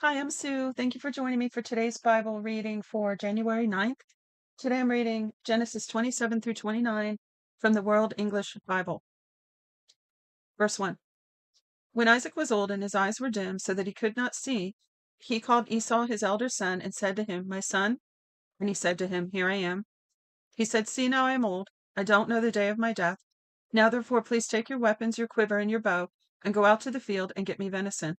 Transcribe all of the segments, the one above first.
Hi, I'm Sue. Thank you for joining me for today's Bible reading for January 9th. Today I'm reading Genesis 27 through 29 from the World English Bible. Verse 1. When Isaac was old and his eyes were dim so that he could not see, he called Esau his elder son and said to him, "My son." And he said to him, "Here I am." He said, "See, now I am old. I don't know the day of my death. Now therefore please take your weapons, your quiver, and your bow, and go out to the field and get me venison.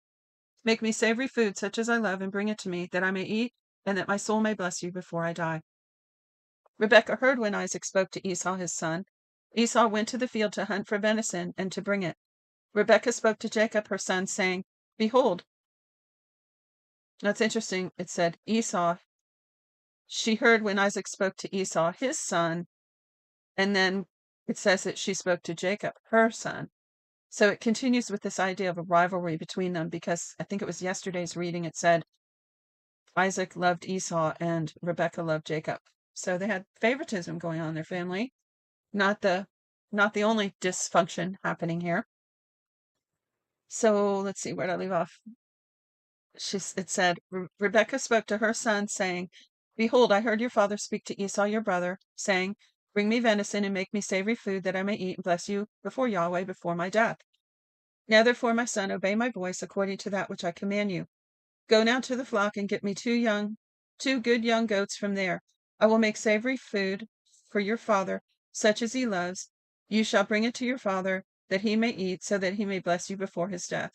Make me savory food such as I love, and bring it to me, that I may eat, and that my soul may bless you before I die." Rebekah heard when Isaac spoke to Esau his son. Esau went to the field to hunt for venison and to bring it. Rebekah spoke to Jacob her son, saying, "Behold." That's interesting. It said Esau. She heard when Isaac spoke to Esau his son, and then it says that she spoke to Jacob her son. So it continues with this idea of a rivalry between them, because I think it was yesterday's reading. It said Isaac loved Esau and Rebekah loved Jacob. So they had favoritism going on in their family. Not the only dysfunction happening here. So let's see, where did I leave off? It said, Rebekah spoke to her son, saying, "Behold, I heard your father speak to Esau your brother, saying, Bring me venison and make me savory food, that I may eat and bless you before Yahweh before my death. Now therefore, my son, obey my voice according to that which I command you. Go now to the flock and get me two good young goats from there. I will make savory food for your father, such as he loves. You shall bring it to your father, that he may eat, so that he may bless you before his death."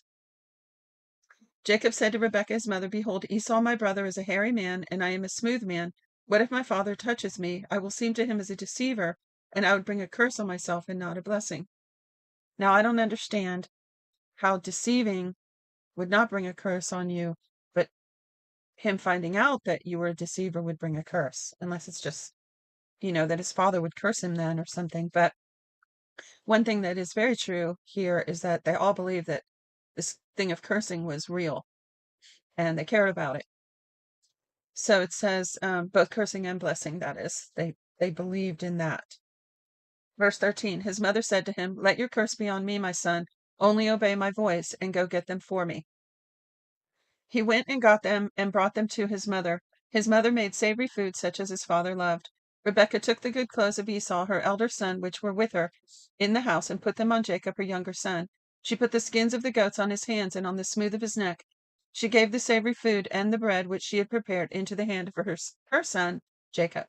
Jacob said to Rebekah his mother, "Behold, Esau my brother is a hairy man, and I am a smooth man. What if my father touches me? I will seem to him as a deceiver, and I would bring a curse on myself and not a blessing." Now, I don't understand how deceiving would not bring a curse on you, but him finding out that you were a deceiver would bring a curse, unless it's just, that his father would curse him then or something. But one thing that is very true here is that they all believe that this thing of cursing was real, and they cared about it. So it says both cursing and blessing, that is. They believed in that. Verse 13, his mother said to him, "Let your curse be on me, my son. Only obey my voice and go get them for me." He went and got them and brought them to his mother. His mother made savory food such as his father loved. Rebekah took the good clothes of Esau, her elder son, which were with her in the house, and put them on Jacob, her younger son. She put the skins of the goats on his hands and on the smooth of his neck. She gave the savory food and the bread which she had prepared into the hand of her son, Jacob.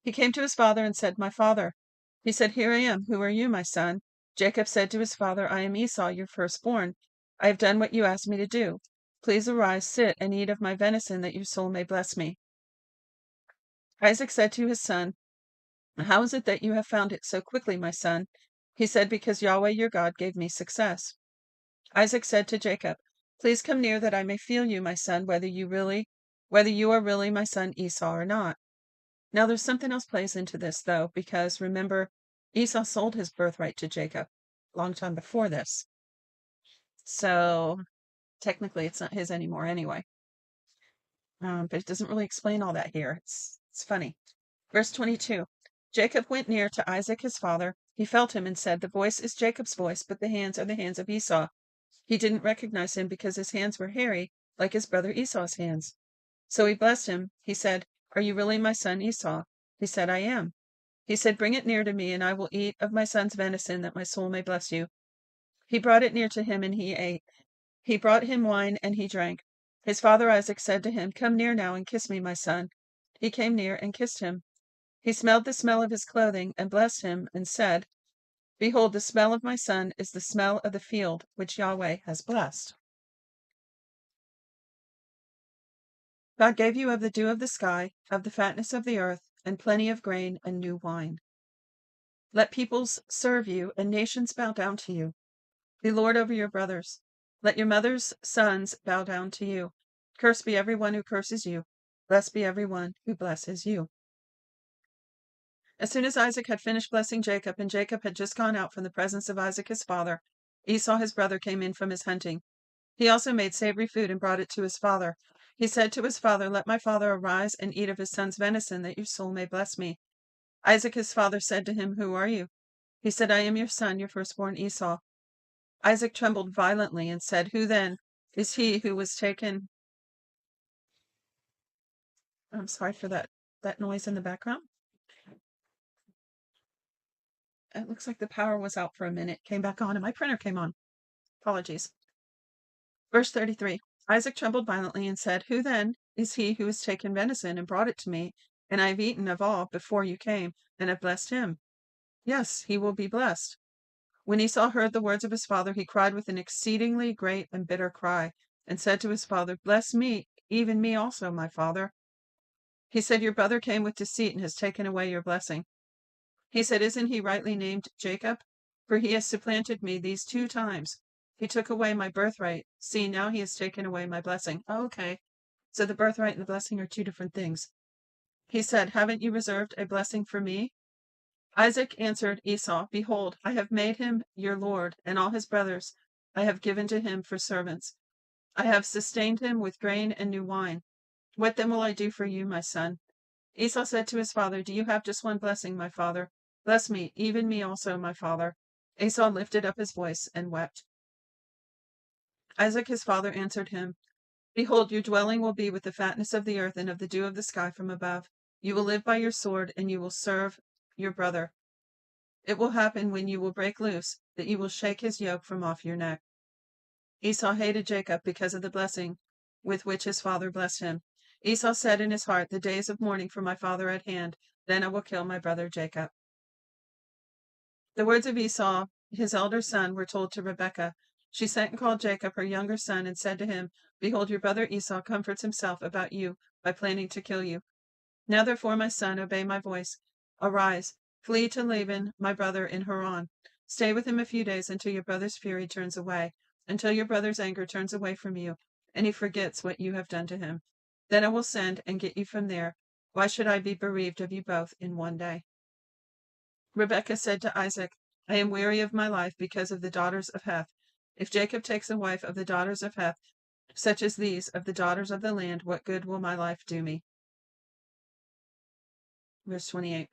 He came to his father and said, "My father." He said, "Here I am. Who are you, my son?" Jacob said to his father, "I am Esau, your firstborn. I have done what you asked me to do. Please arise, sit, and eat of my venison, that your soul may bless me." Isaac said to his son, "How is it that you have found it so quickly, my son?" He said, "Because Yahweh your God gave me success." Isaac said to Jacob, "Please come near, that I may feel you, my son, whether you are really my son Esau or not." Now there's something else plays into this, though, because remember, Esau sold his birthright to Jacob a long time before this. So technically it's not his anymore anyway. But it doesn't really explain all that here. It's funny. Verse 22. Jacob went near to Isaac his father. He felt him and said, "The voice is Jacob's voice, but the hands are the hands of Esau." He didn't recognize him because his hands were hairy, like his brother Esau's hands. So he blessed him. He said, "Are you really my son Esau?" He said, "I am." He said, "Bring it near to me, and I will eat of my son's venison, that my soul may bless you." He brought it near to him, and he ate. He brought him wine, and he drank. His father Isaac said to him, "Come near now and kiss me, my son." He came near and kissed him. He smelled the smell of his clothing, and blessed him, and said, "Behold, the smell of my son is the smell of the field which Yahweh has blessed." God gave you of the dew of the sky, of the fatness of the earth, and plenty of grain and new wine. Let peoples serve you, and nations bow down to you. Be Lord over your brothers. Let your mother's sons bow down to you. Cursed be every one who curses you. Blessed be every one who blesses you. As soon as Isaac had finished blessing Jacob, and Jacob had just gone out from the presence of Isaac his father, Esau his brother came in from his hunting. He also made savory food and brought it to his father. He said to his father, "Let my father arise and eat of his son's venison, that your soul may bless me." Isaac his father said to him, "Who are you?" He said, "I am your son, your firstborn Esau." Isaac trembled violently and said, "Who then is he who was taken. I'm sorry for that noise in the background. It looks like the power was out for a minute, came back on, and my printer came on. Apologies. Verse 33. Isaac trembled violently and said, Who then is he who has taken venison and brought it to me? And I have eaten of all before you came, and have blessed him. Yes, he will be blessed. When Esau heard the words of his father, he cried with an exceedingly great and bitter cry, and said to his father, Bless me, even me also, my father. He said, Your brother came with deceit and has taken away your blessing. He said, Isn't he rightly named Jacob? For he has supplanted me these 2 times. He took away my birthright. See, now he has taken away my blessing. Oh, okay. So the birthright and the blessing are 2 different things. He said, Haven't you reserved a blessing for me? Isaac answered Esau, Behold, I have made him your lord, and all his brothers I have given to him for servants. I have sustained him with grain and new wine. What then will I do for you, my son? Esau said to his father, Do you have just one blessing, my father? Bless me, even me also, my father. Esau lifted up his voice and wept. Isaac his father answered him, Behold, your dwelling will be with the fatness of the earth and of the dew of the sky from above. You will live by your sword, and you will serve your brother. It will happen when you will break loose, that you will shake his yoke from off your neck. Esau hated Jacob because of the blessing with which his father blessed him. Esau said in his heart, The days of mourning for my father at hand, then I will kill my brother Jacob. The words of Esau, his elder son, were told to Rebekah. She sent and called Jacob, her younger son, and said to him, Behold, your brother Esau comforts himself about you by planning to kill you. Now therefore, my son, obey my voice. Arise, flee to Laban, my brother, in Haran. Stay with him a few days until your brother's fury turns away, until your brother's anger turns away from you, and he forgets what you have done to him. Then I will send and get you from there. Why should I be bereaved of you both in one day? Rebekah said to Isaac, I am weary of my life because of the daughters of Heth. If Jacob takes a wife of the daughters of Heth, such as these of the daughters of the land, what good will my life do me? Verse 28.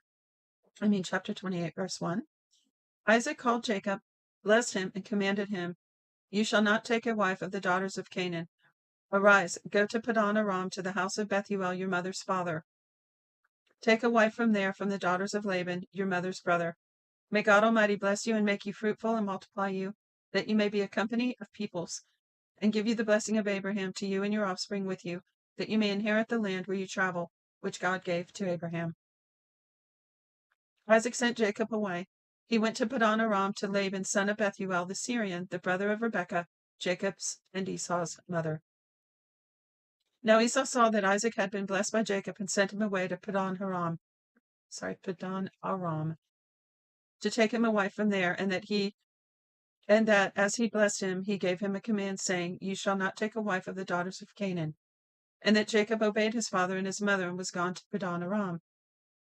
Chapter 28, verse 1. Isaac called Jacob, blessed him, and commanded him, You shall not take a wife of the daughters of Canaan. Arise, go to Padan Aram, to the house of Bethuel, your mother's father. Take a wife from there, from the daughters of Laban, your mother's brother. May God Almighty bless you and make you fruitful and multiply you, that you may be a company of peoples, and give you the blessing of Abraham to you and your offspring with you, that you may inherit the land where you travel, which God gave to Abraham. Isaac sent Jacob away. He went to Padan Aram to Laban, son of Bethuel the Syrian, the brother of Rebekah, Jacob's and Esau's mother. Now Esau saw that Isaac had been blessed by Jacob and sent him away to Padan Aram, to take him a wife from there, and that as he blessed him, he gave him a command, saying, You shall not take a wife of the daughters of Canaan. And that Jacob obeyed his father and his mother and was gone to Padan Aram.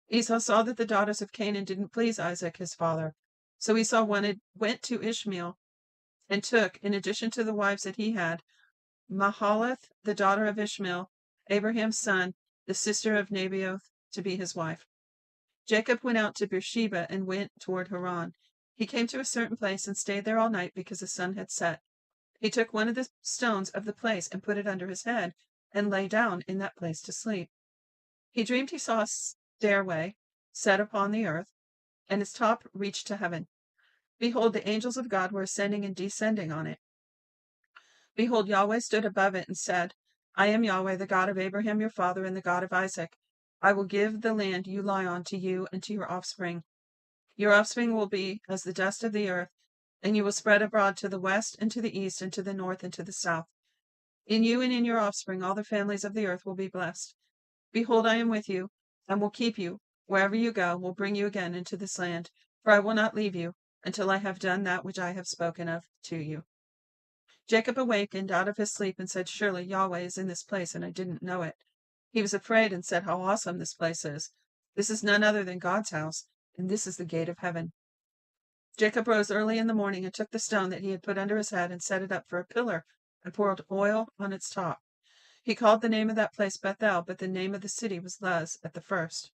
Esau saw that the daughters of Canaan didn't please Isaac his father. So Esau went to Ishmael and took, in addition to the wives that he had, Mahalath, the daughter of Ishmael, Abraham's son, the sister of Nebaioth, to be his wife. Jacob went out to Beersheba and went toward Haran. He came to a certain place and stayed there all night because the sun had set. He took one of the stones of the place and put it under his head and lay down in that place to sleep. He dreamed he saw a stairway set upon the earth, and its top reached to heaven. Behold, the angels of God were ascending and descending on it. Behold, Yahweh stood above it and said, I am Yahweh, the God of Abraham your father, and the God of Isaac. I will give the land you lie on to you and to your offspring. Your offspring will be as the dust of the earth, and you will spread abroad to the west and to the east and to the north and to the south. In you and in your offspring all the families of the earth will be blessed. Behold, I am with you, and will keep you wherever you go, will bring you again into this land, for I will not leave you until I have done that which I have spoken of to you. Jacob awakened out of his sleep and said, Surely Yahweh is in this place, and I didn't know it. He was afraid and said, How awesome this place is. This is none other than God's house, and this is the gate of heaven. Jacob rose early in the morning and took the stone that he had put under his head and set it up for a pillar and poured oil on its top. He called the name of that place Bethel, but the name of the city was Luz at the first.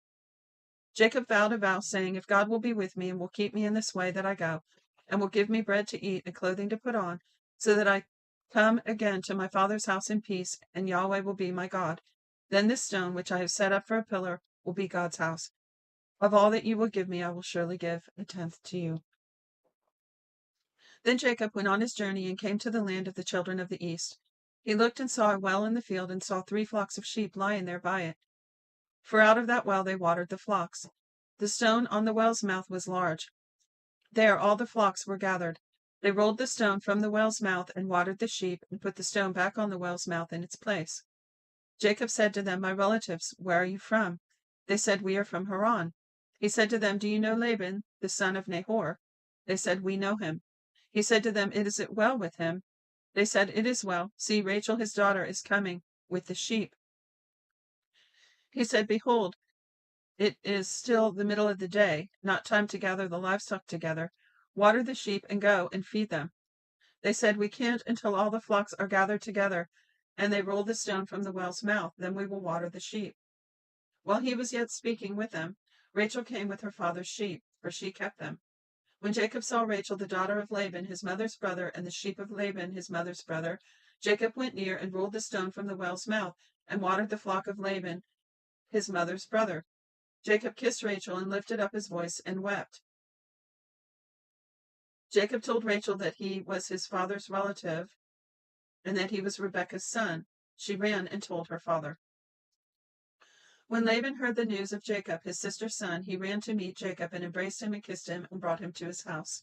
Jacob vowed a vow, saying, If God will be with me and will keep me in this way that I go, and will give me bread to eat and clothing to put on, so that I Come again to my father's house in peace, and Yahweh will be my God. Then this stone, which I have set up for a pillar, will be God's house. Of all that you will give me, I will surely give a tenth to you. Then Jacob went on his journey and came to the land of the children of the east. He looked and saw a well in the field, and saw 3 flocks of sheep lying there by it. For out of that well they watered the flocks. The stone on the well's mouth was large. There all the flocks were gathered. They rolled the stone from the well's mouth and watered the sheep, and put the stone back on the well's mouth in its place. Jacob said to them, My relatives, where are you from? They said, We are from Haran. He said to them, Do you know Laban, the son of Nahor? They said, We know him. He said to them, Is it well with him? They said, It is well. See, Rachel his daughter is coming with the sheep. He said, Behold, it is still the middle of the day, not time to gather the livestock together. Water the sheep and go and feed them. They said, We can't until all the flocks are gathered together. And they rolled the stone from the well's mouth. Then we will water the sheep. While he was yet speaking with them, Rachel came with her father's sheep, for she kept them. When Jacob saw Rachel, the daughter of Laban, his mother's brother, and the sheep of Laban, his mother's brother, Jacob went near and rolled the stone from the well's mouth and watered the flock of Laban, his mother's brother. Jacob kissed Rachel and lifted up his voice and wept. Jacob told Rachel that he was his father's relative and that he was Rebekah's son. She ran and told her father. When Laban heard the news of Jacob, his sister's son, he ran to meet Jacob and embraced him and kissed him and brought him to his house.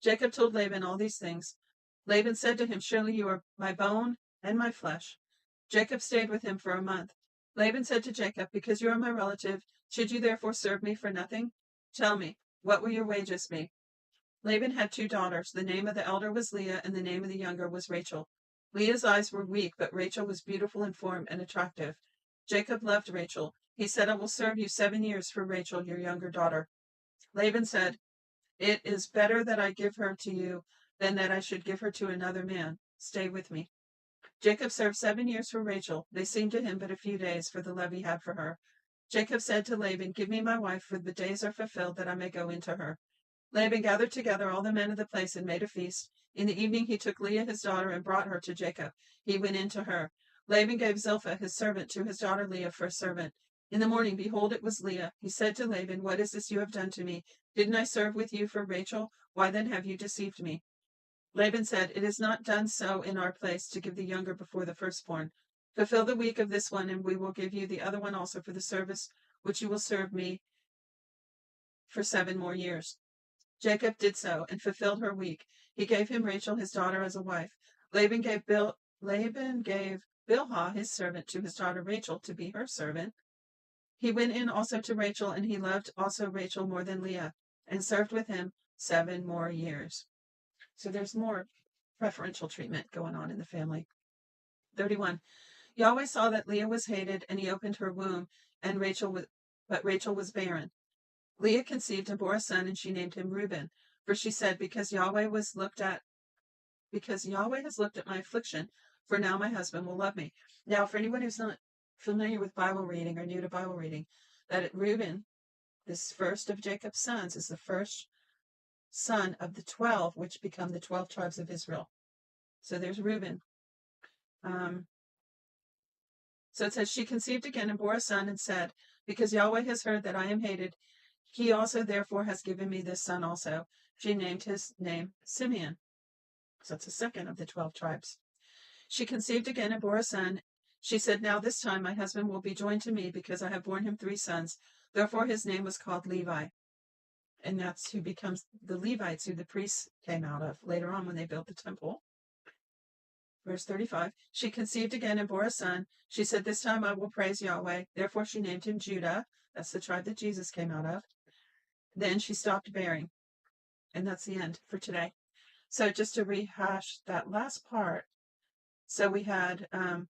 Jacob told Laban all these things. Laban said to him, Surely you are my bone and my flesh. Jacob stayed with him for a month. Laban said to Jacob, Because you are my relative, should you therefore serve me for nothing? Tell me, what will your wages be? Laban had 2 daughters. The name of the elder was Leah, and the name of the younger was Rachel. Leah's eyes were weak, but Rachel was beautiful in form and attractive. Jacob loved Rachel. He said, I will serve you 7 years for Rachel, your younger daughter. Laban said, It is better that I give her to you than that I should give her to another man. Stay with me. Jacob served 7 years for Rachel. They seemed to him but a few days for the love he had for her. Jacob said to Laban, Give me my wife, for the days are fulfilled that I may go into her. Laban gathered together all the men of the place and made a feast. In the evening he took Leah his daughter and brought her to Jacob. He went in to her. Laban gave Zilpah his servant to his daughter Leah for a servant. In the morning, behold, it was Leah. He said to Laban, What is this you have done to me? Didn't I serve with you for Rachel? Why then have you deceived me? Laban said, It is not done so in our place to give the younger before the firstborn. Fulfill the week of this one, and we will give you the other one also for the service which you will serve me for 7 more years. Jacob did so and fulfilled her week. He gave him Rachel his daughter as a wife. Laban gave Bilhah his servant to his daughter Rachel to be her servant. He went in also to Rachel, and he loved also Rachel more than Leah, and served with him 7 more years. So there's more preferential treatment going on in the family. 31. Yahweh saw that Leah was hated, and he opened her womb, but Rachel was barren. Leah conceived and bore a son, and she named him Reuben, for she said, Because Yahweh has looked at my affliction, for now my husband will love me. Now, for anyone who's not familiar with Bible reading or new to Bible reading, that Reuben, this first of Jacob's sons, is the first son of the 12, which become the 12 tribes of Israel. So there's Reuben. So it says, She conceived again and bore a son and said, Because Yahweh has heard that I am hated, he also therefore has given me this son also. She named his name Simeon. So that's the second of the 12 tribes. She conceived again and bore a son. She said, Now this time my husband will be joined to me, because I have borne him 3 sons. Therefore his name was called Levi. And that's who becomes the Levites, who the priests came out of later on when they built the temple. Verse 35, She conceived again and bore a son. She said, This time I will praise Yahweh. Therefore she named him Judah. That's the tribe that Jesus came out of. Then she stopped bearing. And that's the end for today. So just to rehash that last part. So we had, I'm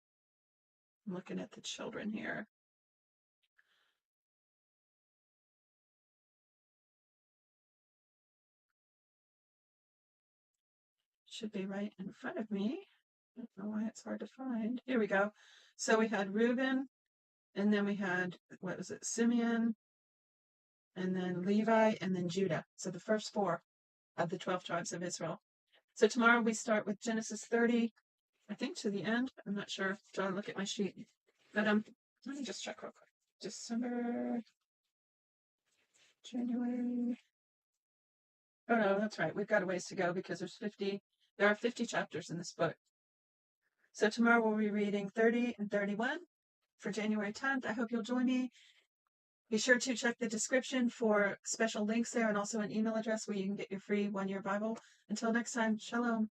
looking at the children here. Should be right in front of me. I don't know why it's hard to find. Here we go. So we had Reuben, and then we had, Simeon, and then Levi, and then Judah. So the first 4 of the 12 tribes of Israel. So tomorrow we start with Genesis 30, I think to the end. I'm not sure. Trying to look at my sheet. But let me just check real quick. December, January. Oh no, that's right. We've got a ways to go because there are 50 chapters in this book. So tomorrow we'll be reading 30 and 31 for January 10th. I hope you'll join me. Be sure to check the description for special links there and also an email address where you can get your free 1-year Bible. Until next time, shalom.